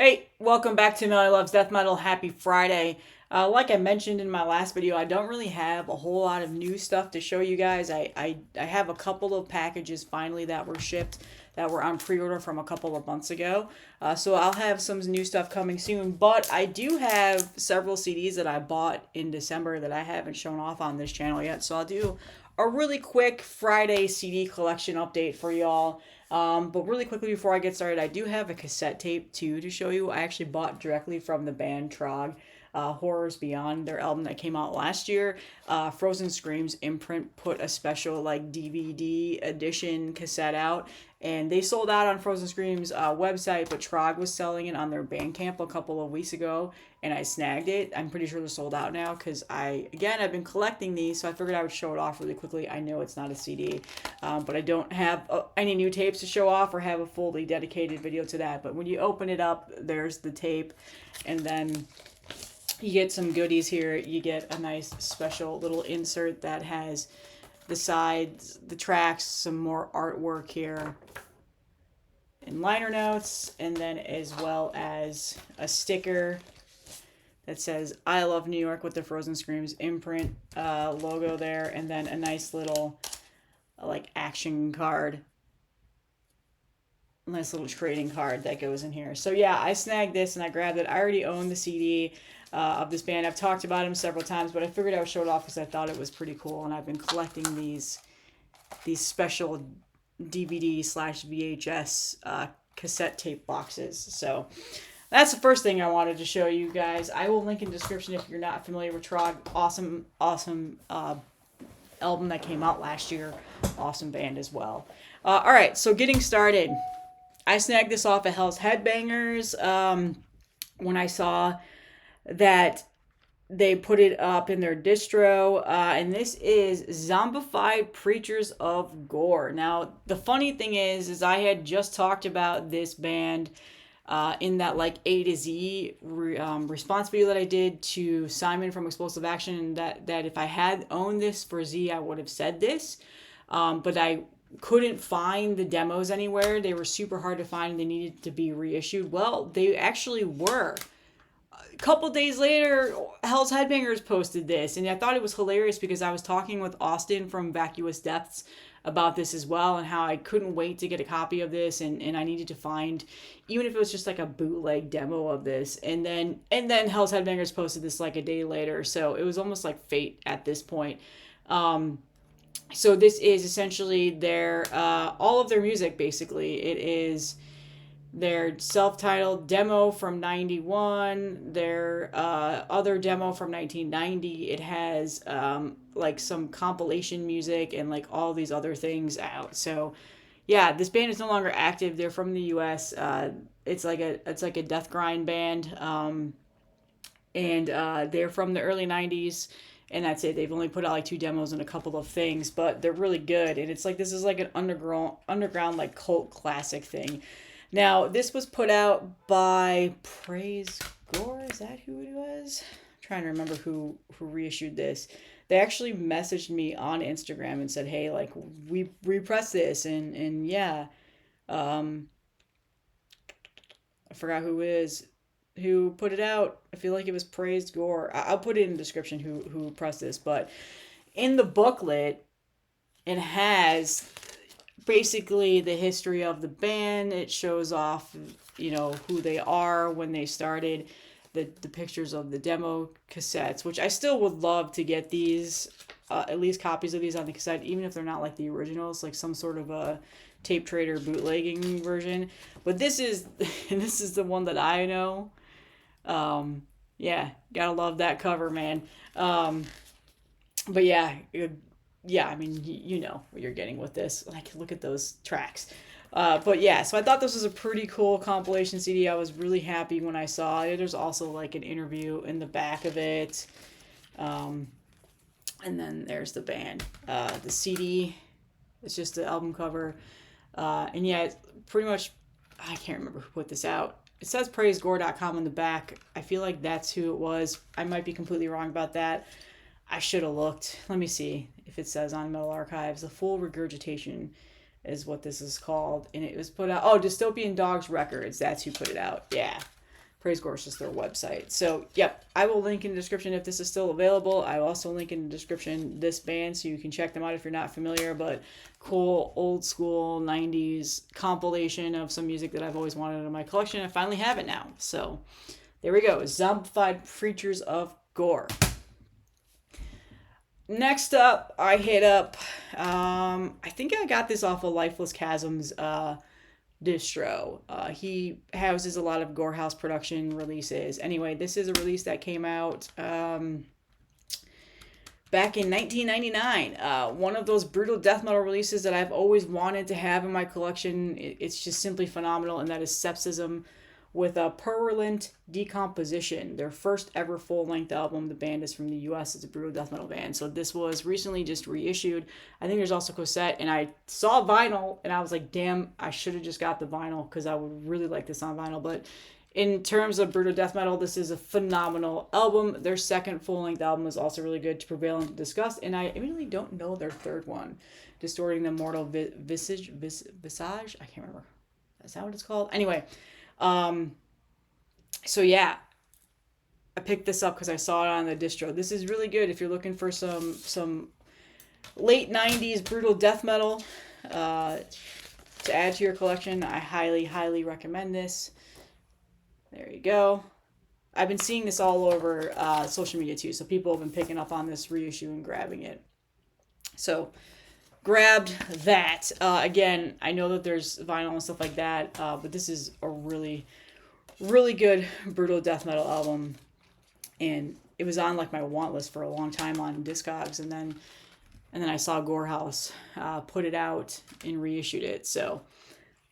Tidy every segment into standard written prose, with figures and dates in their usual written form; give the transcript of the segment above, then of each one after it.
Hey, welcome back to Melly Loves Death Metal. Happy Friday. Like I mentioned in my last video, I don't really have a whole lot of new stuff to show you guys. I have a couple of packages finally that were shipped that were on pre-order from a couple of months ago. So I'll have some new stuff coming soon. But I do have several CDs that I bought in December that I haven't shown off on this channel yet. So I'll do a really quick Friday CD collection update for y'all. But really quickly before I get started, I do have a cassette tape too to show you. I actually bought directly from the band Trog, Horrors Beyond, their album that came out last year. Frozen Screams imprint put a special like DVD edition cassette out, and they sold out on Frozen Screams website, but Trog was selling it on their Bandcamp a couple of weeks ago, and I snagged it. I'm pretty sure they're sold out now because I've been collecting these, so I figured I would show it off really quickly. I know it's not a CD, but I don't have any new tapes to show off or have a fully dedicated video to that. But when you open it up, there's the tape, and then you get some goodies here. You get a nice special little insert that has the sides, the tracks, some more artwork here, and liner notes, and then as well as a sticker that says I love New York with the Frozen Screams imprint logo there, and then a nice little like action card, nice little trading card that goes in here. So yeah, I snagged this and I grabbed it. I already own the CD of this band. I've talked about him several times, but I figured I would show it off because I thought it was pretty cool, and I've been collecting these special DVD slash VHS cassette tape boxes. So that's the first thing I wanted to show you guys. I will link in the description if you're not familiar with Trog. Awesome album that came out last year. Awesome band as well. All right, so getting started. I snagged this off of Hell's Headbangers when I saw that they put it up in their distro, and this is Zombified Preachers of Gore. Now, the funny thing is I had just talked about this band in that like A to Z response video that I did to Simon from Explosive Action, that if I had owned this for Z, I would have said this, but I couldn't find the demos anywhere. They were super hard to find. They needed to be reissued. Well, they actually were. A couple days later, Hell's Headbangers posted this, and I thought it was hilarious because I was talking with Austin from Vacuous Depths about this as well, and how I couldn't wait to get a copy of this, and I needed to find, even if it was just like a bootleg demo of this, and then Hell's Headbangers posted this like a day later, so it was almost like fate at this point. So this is essentially their all of their music. Basically, it is their self-titled demo from 91, their other demo from 1990. It has like some compilation music and like all these other things out. So yeah, this band is no longer active. They're from the US. It's like a death grind band, and they're from the early 90s, and that's it. They've only put out like 2 demos and a couple of things, but they're really good. And it's like, this is like an underground like cult classic thing. Now, this was put out by Praise Gore. Is that who it was? I'm trying to remember who reissued this. They actually messaged me on Instagram and said, hey, like, we repressed this, and yeah. I forgot who put it out. I feel like it was Praised Gore. I'll put it in the description who pressed this, but in the booklet, it has basically the history of the band. It shows off, who they are, when they started, the pictures of the demo cassettes, which I still would love to get these, at least copies of these on the cassette, even if they're not like the originals, like some sort of a tape trader bootlegging version. But this is the one that I know. Yeah, gotta love that cover, man. But yeah, I mean, you know what you're getting with this. Like, look at those tracks. But yeah, so I thought this was a pretty cool compilation CD. I was really happy when I saw it. There's also like an interview in the back of it. And then there's the band. The CD, it's just the album cover. And yeah, it's pretty much, I can't remember who put this out. It says praisegore.com on the back. I feel like that's who it was. I might be completely wrong about that. I should have looked. Let me see if it says on Metal Archives. A full regurgitation is what this is called. And it was put out. Oh, Dystopian Dogs Records. That's who put it out. Yeah. Praise Gore is just their website. So, yep, I will link in the description if this is still available. I will also link in the description this band so you can check them out if you're not familiar. But cool, old school 90s compilation of some music that I've always wanted in my collection. I finally have it now. So, there we go. Zombified Preachers of Gore. Next up, I hit up, I think I got this off of Lifeless Chasm's distro. He houses a lot of Gorehouse Production releases. Anyway, this is a release that came out back in 1999. One of those brutal death metal releases that I've always wanted to have in my collection. It's just simply phenomenal, and that is Sepsism with a Purulent Decomposition, their first ever full-length album. The band is from the US. It's a brutal death metal band. So this was recently just reissued. I think there's also cassette, and I saw vinyl, and I was like, damn, I should have just got the vinyl because I would really like this on vinyl. But in terms of brutal death metal, this is a phenomenal album. Their second full-length album is also really good, To Prevail and to Disgust, and I really don't know their third one, Distorting the Mortal Visage? I can't remember. Is that what it's called? Anyway, so yeah, I picked this up because I saw it on the distro. This is really good if you're looking for some late 90s brutal death metal to add to your collection. I highly recommend this. There you go. I've been seeing this all over social media too, so people have been picking up on this reissue and grabbing it. So grabbed that. Again, I know that there's vinyl and stuff like that, but this is a really good brutal death metal album, and it was on like my want list for a long time on Discogs, and then I saw Gorehouse put it out and reissued it. So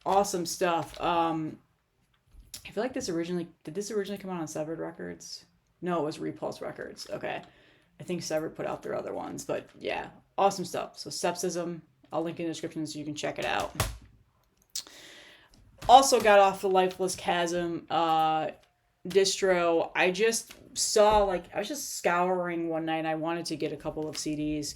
awesome stuff. I feel like did this originally come out on Severed Records? No, it was Repulse Records. Okay. I think Severed put out their other ones, but yeah, awesome stuff. So Sepsism, I'll link in the description so you can check it out. Also got off the Lifeless Chasm distro. I just saw, I was just scouring one night and I wanted to get a couple of CDs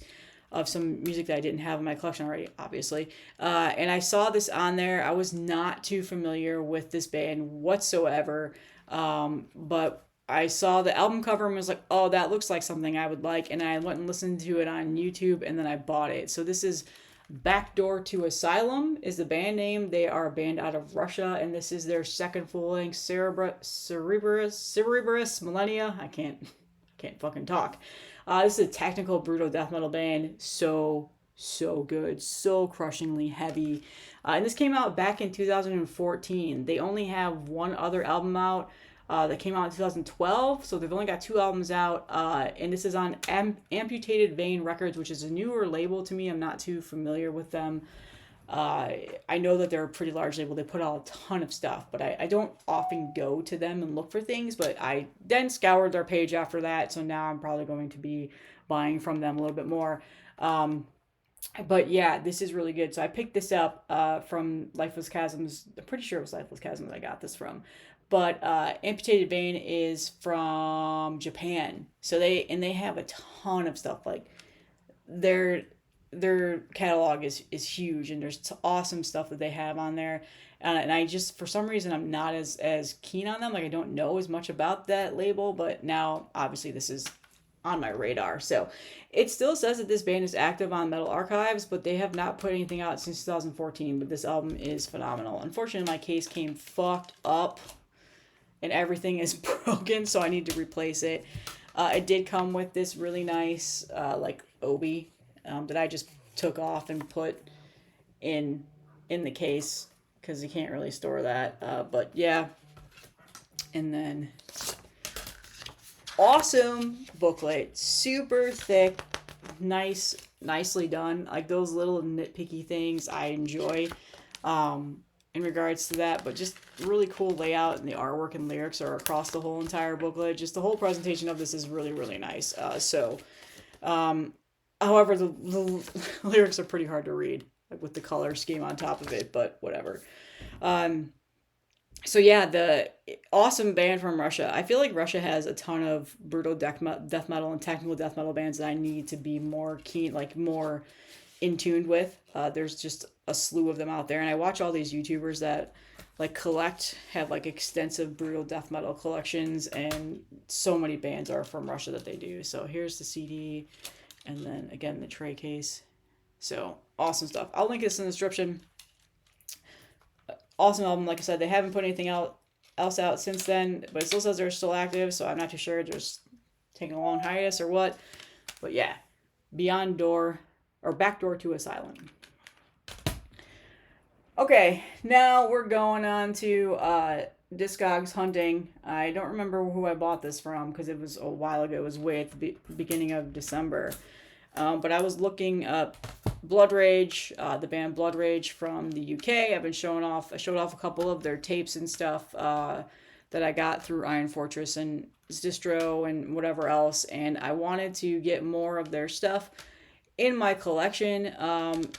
of some music that I didn't have in my collection already, obviously. And I saw this on there. I was not too familiar with this band whatsoever, but I saw the album cover and was like, oh, that looks like something I would like. And I went and listened to it on YouTube, and then I bought it. So this is Backdoor Asylum is the band name. They are a band out of Russia, and this is their second full-length Cerebrus Millennia. I can't fucking talk. This is a technical brutal death metal band. So good. So crushingly heavy. And this came out back in 2014. They only have one other album out that came out in 2012. So they've only got 2 albums out. And this is on Amputated Vein Records, which is a newer label to me. I'm not too familiar with them. I know that they're a pretty large label. They put out a ton of stuff, but I don't often go to them and look for things, but I then scoured their page after that, so now I'm probably going to be buying from them a little bit more. But yeah, this is really good. So I picked this up from Lifeless Chasms. I'm pretty sure it was Lifeless Chasms I got this from. But Amputated Vein is from Japan. So they have a ton of stuff. Like their catalog is huge, and there's awesome stuff that they have on there, and I just, for some reason, I'm not as keen on them. Like, I don't know as much about that label, but now obviously this is on my radar. So it still says that this band is active on Metal Archives, but they have not put anything out since 2014. But this album is phenomenal. Unfortunately, my case came fucked up and everything is broken, so I need to replace it. It did come with this really nice obi that I just took off and put in the case because you can't really store that. But yeah, and then awesome booklet, super thick, nicely done. Like those little nitpicky things I enjoy in regards to that, but just really cool layout, and the artwork and lyrics are across the whole entire booklet. Just the whole presentation of this is really nice. However, the lyrics are pretty hard to read, like with the color scheme on top of it, but whatever. So yeah, the awesome band from Russia. I feel like Russia has a ton of brutal death metal and technical death metal bands that I need to be more more in tune with. There's just a slew of them out there, and I watch all these YouTubers that like collect, have like extensive brutal death metal collections, and so many bands are from Russia that they do. So here's the CD, and then again the tray case. So awesome stuff. I'll link this in the description. Awesome album. Like I said, they haven't put anything else out since then, but it still says they're still active, so I'm not too sure they're just taking a long hiatus or what. But yeah, Beyond Door, or Backdoor to Asylum. Okay, now we're going on to Discogs hunting. I don't remember who I bought this from because it was a while ago. It was way at the beginning of December. But I was looking up Blood Rage, the band Blood Rage from the UK. I showed off a couple of their tapes and stuff that I got through Iron Fortress and Distro and whatever else. And I wanted to get more of their stuff in my collection,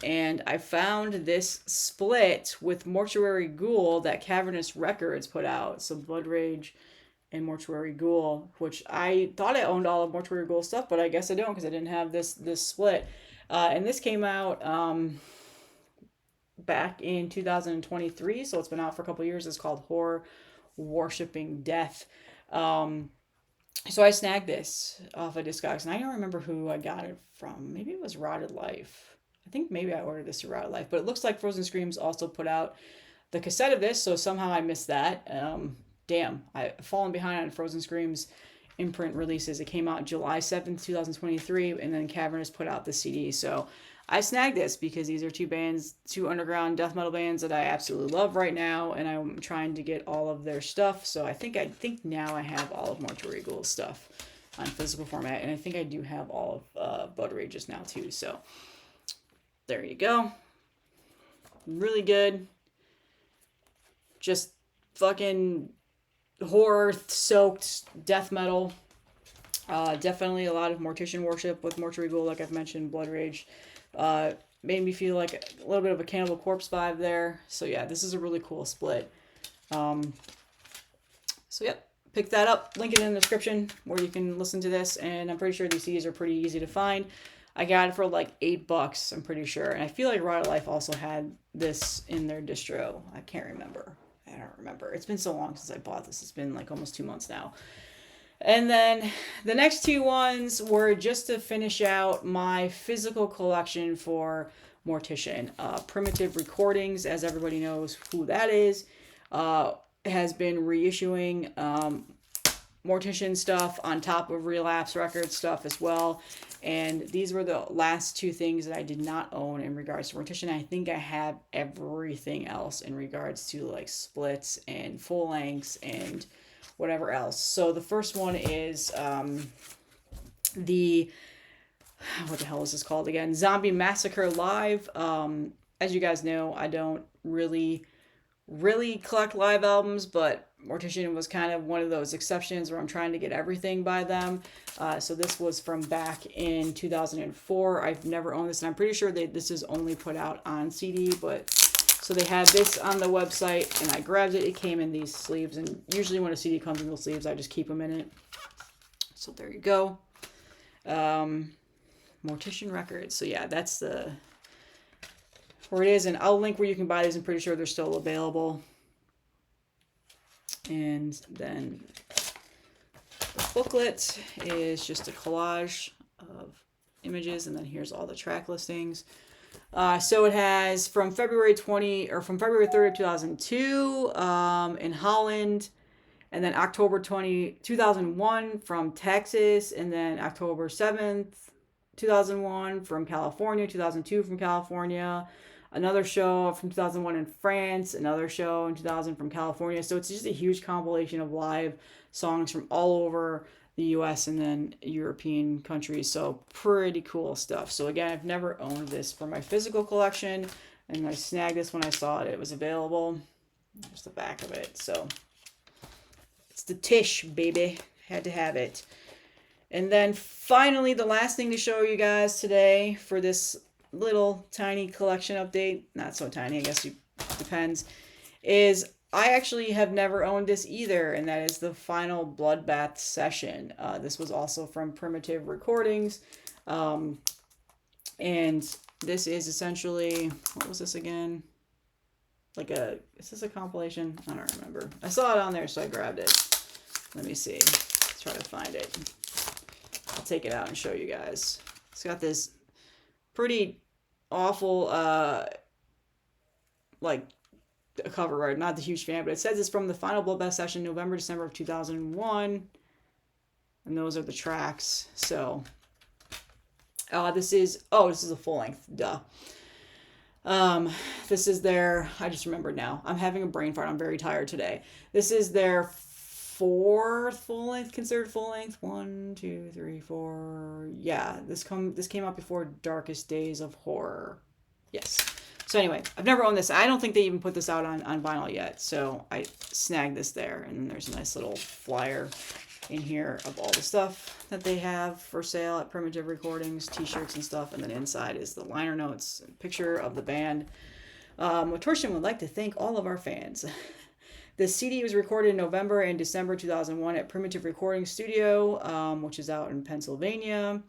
and I found this split with Mortuary Ghoul that Cavernous Records put out. So Blood Rage and Mortuary Ghoul, which I thought I owned all of Mortuary Ghoul stuff, but I guess I don't because I didn't have this split. And this came out back in 2023, so it's been out for a couple years. It's called Horror Worshipping Death. So I snagged this off of Discogs, and I don't remember who I got it from. Maybe it was Rotted Life. I think maybe I ordered this through Rotted Life, but it looks like Frozen Screams also put out the cassette of this, so somehow I missed that. Damn, I've fallen behind on Frozen Screams imprint releases. It came out July 7th, 2023, and then Cavernous put out the CD, so I snagged this because these are two underground death metal bands that I absolutely love right now, and I'm trying to get all of their stuff. So I think now I have all of Mortuary Ghoul's stuff on physical format, and I think I do have all of Blood Rage's now too. So there you go. Really good. Just fucking horror-soaked death metal. Definitely a lot of Mortician worship with Mortuary Ghoul, like I've mentioned. Blood Rage made me feel like a little bit of a Cannibal Corpse vibe there. So yeah, this is a really cool split. So yep, pick that up. Link it in the description where you can listen to this. And I'm pretty sure these CDs are pretty easy to find. I got it for like $8, I'm pretty sure. And I feel like Rotted Life also had this in their distro. I can't remember. I don't remember. It's been so long since I bought this. It's been like almost 2 months now. And then the next two ones were just to finish out my physical collection for Mortician. Primitive Recordings, as everybody knows who that is, has been reissuing Mortician stuff on top of Relapse Records stuff as well. And these were the last two things that I did not own in regards to Mortician. I think I have everything else in regards to like splits and full lengths and whatever else. So the first one is what the hell is this called again? Zombie Massacre Live. As you guys know, I don't really collect live albums, but Mortician was kind of one of those exceptions where I'm trying to get everything by them. So this was from back in 2004. I've never owned this, and I'm pretty sure this is only put out on CD, but so they had this on the website, and I grabbed it. It came in these sleeves, and usually when a CD comes in those sleeves, I just keep them in it. So there you go. Mortician Records. So yeah, that's where it is, and I'll link where you can buy these. I'm pretty sure they're still available. And then the booklet is just a collage of images, and then here's all the track listings. So it has from February 3rd, 2002 in Holland, and then October 2001 from Texas, and then October 7th, 2001 from California, 2002 from California, another show from 2001 in France, another show in 2000 from California. So it's just a huge compilation of live songs from all over the US and then European countries. So pretty cool stuff. So again, I've never owned this for my physical collection, and I snagged this when I saw it was available. There's the back of it. So it's the Tish, baby. Had to have it. And then finally, the last thing to show you guys today for this little tiny collection update, not so tiny, I guess it depends, is I actually have never owned this either, and that is the Final Bloodbath Session. This was also from Primitive Recordings, and this is essentially, what was this again? like a, is this a compilation? I don't remember. I saw it on there, so I grabbed it. Let me see. Let's try to find it. I'll take it out and show you guys. It's got this pretty awful, like, a cover art. Not the huge fan, but it says it's from the final Bloodbath session, November, December of 2001. And those are the tracks. So, this is a full length. Duh. This is their, I just remembered now. I'm having a brain fart. I'm very tired today. This is their fourth full length, considered full length. 1, 2, 3, 4. Yeah, this came out before Darkest Days of Horror. Yes. So anyway, I've never owned this. I don't think they even put this out on vinyl yet. So I snagged this there. And then there's a nice little flyer in here of all the stuff that they have for sale at Primitive Recordings, t-shirts and stuff. And then inside is the liner notes, a picture of the band. Mortician would like to thank all of our fans. The CD was recorded in November and December 2001 at Primitive Recording Studio, which is out in Pennsylvania.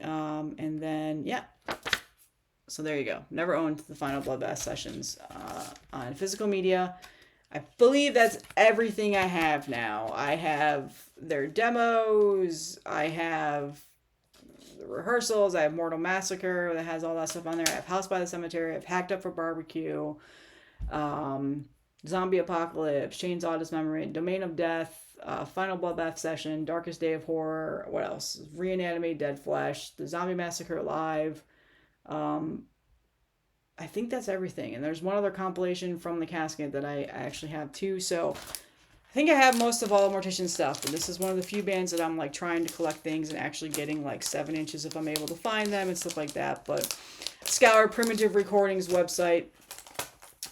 And then, yeah. So there you go. Never owned the final Bloodbath sessions on physical media. I believe that's everything I have now. I have their demos. I have the rehearsals. I have Mortal Massacre that has all that stuff on there. I have House by the Cemetery. I have Hacked Up for Barbecue. Zombie Apocalypse. Chainsaw Dismemberment. Domain of Death. Final Bloodbath Session. Darkest Day of Horror. What else? Reanimate Dead Flesh. The Zombie Massacre Live. I think that's everything. And there's one other compilation from the casket that I actually have too. So I think I have most of all the Mortician stuff. But this is one of the few bands that I'm like trying to collect things and actually getting like 7 inches if I'm able to find them and stuff like that. But scour Primitive Recordings website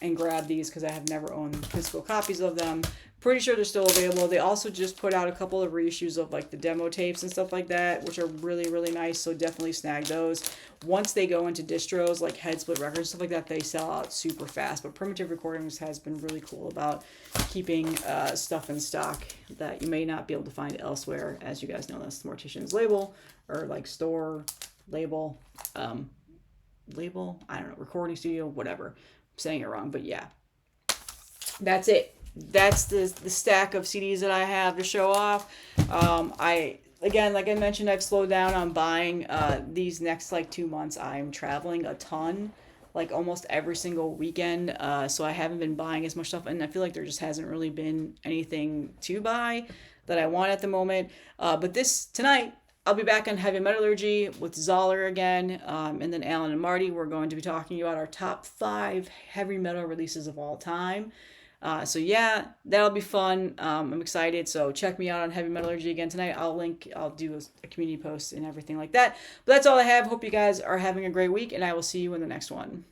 and grab these because I have never owned physical copies of them. Pretty sure they're still available. They also just put out a couple of reissues of like the demo tapes and stuff like that, which are really, really nice. So definitely snag those. Once they go into distros like Head Split Records, stuff like that, they sell out super fast. But Primitive Recordings has been really cool about keeping stuff in stock that you may not be able to find elsewhere. As you guys know, that's the Mortician's label or like store label, I don't know, recording studio, whatever. I'm saying it wrong, but yeah, that's it. That's the stack of CDs that I have to show off. Again, like I mentioned, I've slowed down on buying these next like 2 months. I'm traveling a ton, like almost every single weekend. So I haven't been buying as much stuff, and I feel like there just hasn't really been anything to buy that I want at the moment. But tonight, I'll be back on Heavy Metallurgy with Zoller again, and then Alan and Marty. We're going to be talking about our top 5 heavy metal releases of all time. So yeah, that'll be fun. I'm excited. So check me out on Heavy Metallurgy again tonight. I'll do a community post and everything like that. But that's all I have. Hope you guys are having a great week, and I will see you in the next one.